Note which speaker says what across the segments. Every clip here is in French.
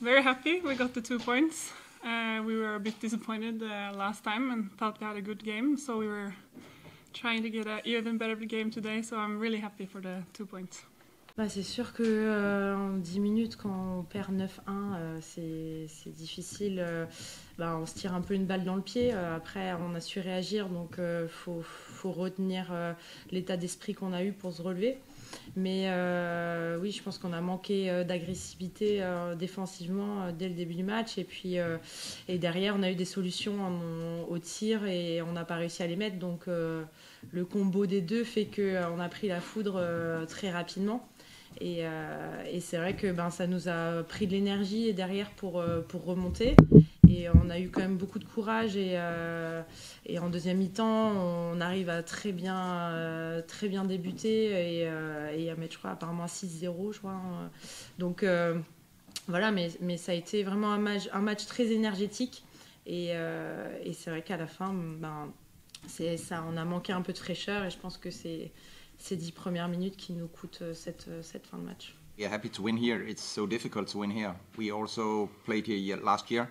Speaker 1: Very happy we got the 2 points. We were a bit disappointed last time and thought we had a good game, so we were trying to get an even better game today, so I'm really happy for the 2 points.
Speaker 2: Bah, c'est sûr qu'en 10 minutes, quand on perd 9-1, c'est difficile. On se tire un peu une balle dans le pied. Après, on a su réagir, donc faut retenir l'état d'esprit qu'on a eu pour se relever. Mais oui, je pense qu'on a manqué d'agressivité défensivement dès le début du match. Et puis et derrière, on a eu des solutions au tir et on n'a pas réussi à les mettre. Donc le combo des deux fait qu'on a pris la foudre très rapidement. Et c'est vrai que ça nous a pris de l'énergie derrière pour remonter. Et on a eu quand même beaucoup de courage. Et en deuxième mi-temps, on arrive à très bien débuter et à mettre, je crois, apparemment 6-0, je crois. Donc voilà, mais ça a été vraiment un match très énergétique. Et c'est vrai qu'à la fin, ça, on a manqué un peu de fraîcheur. Et je pense que c'est ces 10 premières minutes qui nous coûtent cette fin de match.
Speaker 3: We are happy to win here. It's so difficult to win here. We also played here last year,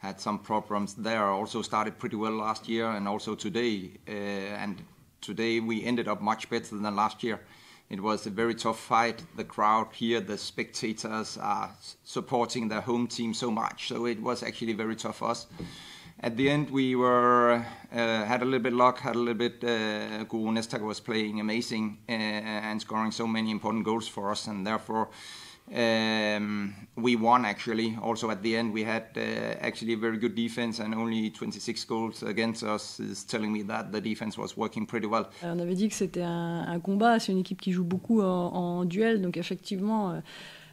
Speaker 3: had some problems there. Also started pretty well last year and also today. And today we ended up much better than last year. It was a very tough fight. The crowd here, the spectators are supporting their home team so much. So it was actually very tough for us. At the end, we had a little bit luck, had a little bit. Guru Nestak was playing amazing and scoring so many important goals for us, and therefore we won. Actually, also at the end, we had actually a very good defense, and only 26 goals against us is telling me that the defense was working pretty well.
Speaker 4: On avait dit que c'était un combat. C'est une équipe qui joue beaucoup en duel, donc effectivement.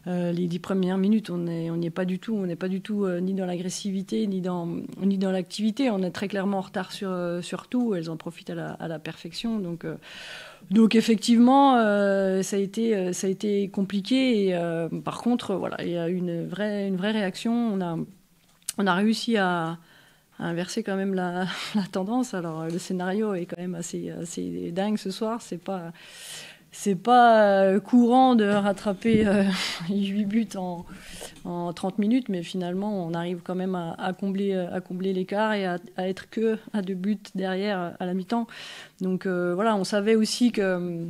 Speaker 4: Les 10 premières minutes, on n'y est pas du tout. On n'est pas du tout ni dans l'agressivité, ni dans l'activité. On est très clairement en retard sur tout. Elles en profitent à la perfection. Donc effectivement, ça a été compliqué. Et, par contre, voilà, il y a eu une vraie réaction. On a réussi à inverser quand même la tendance. Alors le scénario est quand même assez dingue ce soir. C'est pas courant de rattraper 8 buts en 30 minutes, mais finalement, on arrive quand même à combler l'écart et à être que à 2 buts derrière à la mi-temps. Donc voilà, on savait aussi que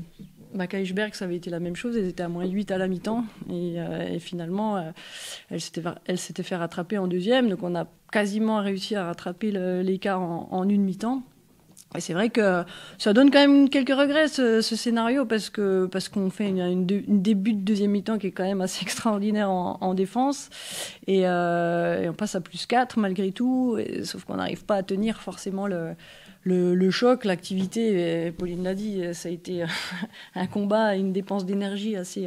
Speaker 4: Keijsberg, ça avait été la même chose. Elles étaient à -8 à la mi-temps. Et finalement, elles s'étaient fait rattraper en deuxième. Donc on a quasiment réussi à rattraper l'écart en une mi-temps. Et c'est vrai que ça donne quand même quelques regrets, ce scénario, parce qu'on fait une début de deuxième mi-temps qui est quand même assez extraordinaire en défense. Et on passe à +4 malgré tout, sauf qu'on n'arrive pas à tenir forcément le choc, l'activité. Pauline l'a dit, ça a été un combat, une dépense d'énergie assez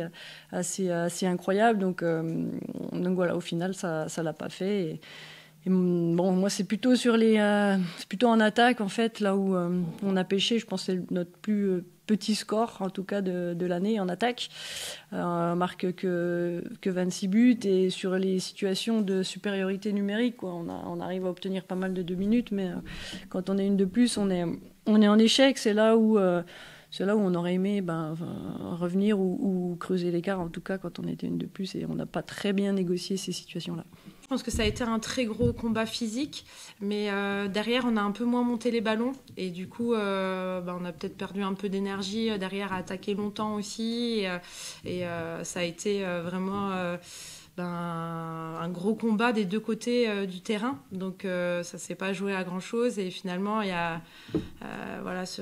Speaker 4: incroyable. Donc voilà, au final, ça l'a pas fait. Et bon, moi, c'est plutôt c'est plutôt en attaque, en fait, là où on a pêché. Je pense que c'est notre plus petit score, en tout cas, de l'année en attaque. On marque que 26 buts. Et sur les situations de supériorité numérique, quoi, on arrive à obtenir pas mal de 2 minutes. Mais quand on est une de plus, on est en échec. C'est là où on aurait aimé revenir ou creuser l'écart, en tout cas, quand on était une de plus. Et on n'a pas très bien négocié ces situations-là.
Speaker 2: Je pense que ça a été un très gros combat physique, mais derrière, on a un peu moins monté les ballons. Et du coup, on a peut-être perdu un peu d'énergie derrière à attaquer longtemps aussi. Et ça a été vraiment un gros combat des deux côtés du terrain. Donc, ça ne s'est pas joué à grand-chose. Et finalement, il y a,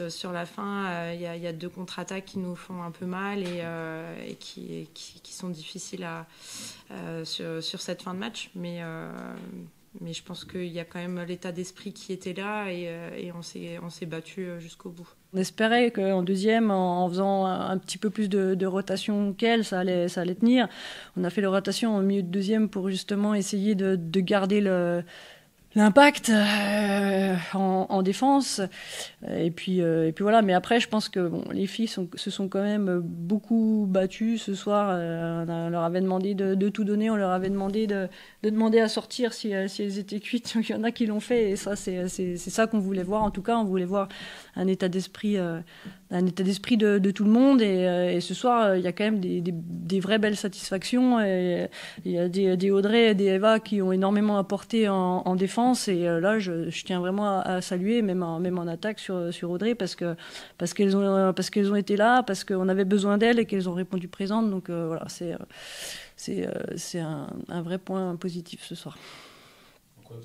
Speaker 2: sur la fin, il y a 2 contre-attaques qui nous font un peu mal et qui sont difficiles sur cette fin de match. Mais je pense qu'il y a quand même l'état d'esprit qui était là et on s'est battu jusqu'au bout.
Speaker 4: On espérait qu'en deuxième, en faisant un petit peu plus de rotation qu'elle, ça allait tenir. On a fait la rotation au milieu de deuxième pour justement essayer de garder l'impact en défense. Et puis voilà. Mais après, je pense que les filles se sont quand même beaucoup battues ce soir. On leur avait demandé de tout donner. On leur avait demandé de demander à sortir si elles étaient cuites. Il y en a qui l'ont fait. Et ça, c'est ça qu'on voulait voir. En tout cas, on voulait voir un état d'esprit un état d'esprit de tout le monde. Et ce soir, il y a quand même des vraies belles satisfactions. Et il y a des Audrey et des Eva qui ont énormément apporté en défense. Et là, je tiens vraiment à saluer, même en attaque sur Audrey, parce qu'elles ont été là, parce qu'on avait besoin d'elles et qu'elles ont répondu présentes. Donc voilà, c'est un vrai point positif ce soir.
Speaker 5: Pourquoi